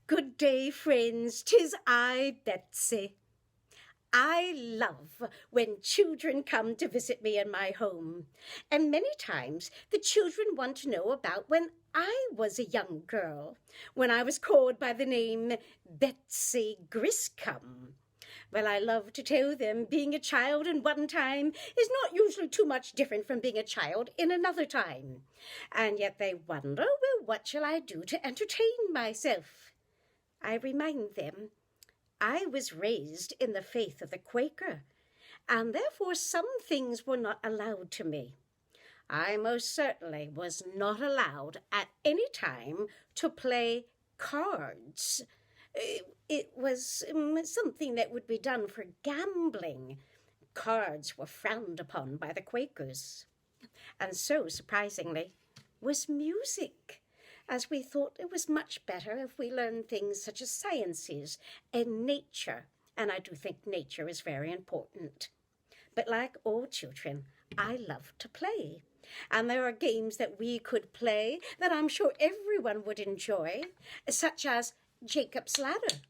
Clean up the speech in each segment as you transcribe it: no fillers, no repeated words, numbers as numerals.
Good day, friends. 'Tis I, Betsy. I love when children come to visit me in my home, and many times the children want to know about when I was a young girl, when I was called by the name Betsy Griscom. Well, I love to tell them being a child in one time is not usually too much different from being a child in another time. And yet they wonder, well, what shall I do to entertain myself? I remind them I was raised in the faith of the Quaker, and therefore some things were not allowed to me. I most certainly was not allowed at any time to play cards. It was something that would be done for gambling. Cards were frowned upon by the Quakers. And so, surprisingly, was music, as we thought it was much better if we learned things such as sciences and nature, and I do think nature is very important. But like all children, I love to play, and there are games that we could play that I'm sure everyone would enjoy, such as Jacob's Ladder.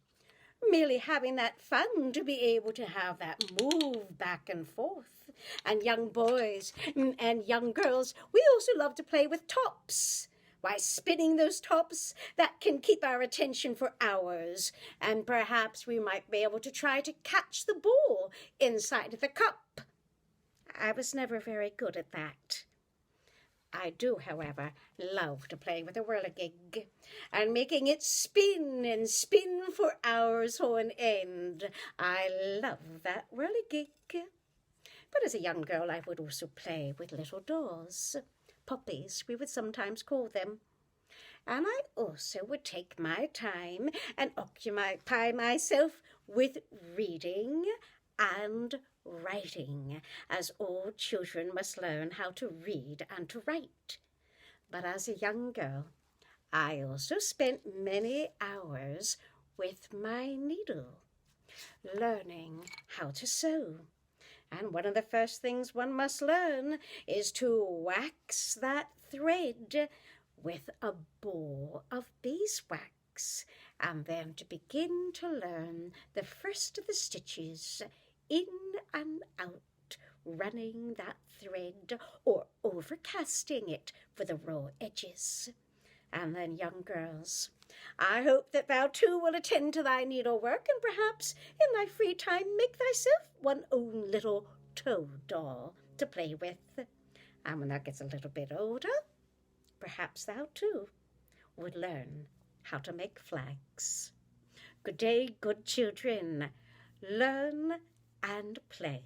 Merely having that fun to be able to have that move back and forth. And young boys and young girls, we also love to play with tops. Why, spinning those tops, that can keep our attention for hours. And perhaps we might be able to try to catch the ball inside the cup. I was never very good at that. I do, however, love to play with a whirligig, and making it spin and spin for hours on end. I love that whirligig. But as a young girl, I would also play with little dolls. Poppies, we would sometimes call them. And I also would take my time and occupy myself with reading and writing, as all children must learn how to read and to write. But as a young girl, I also spent many hours with my needle, learning how to sew. And one of the first things one must learn is to wax that thread with a ball of beeswax, and then to begin to learn the first of the stitches in and out, running that thread or overcasting it for the raw edges. And then, young girls, I hope that thou too will attend to thy needlework, and perhaps in thy free time make thyself one own little toad doll to play with. And when thou gets a little bit older, perhaps thou too would learn how to make flags. Good day, good children. Learn and play.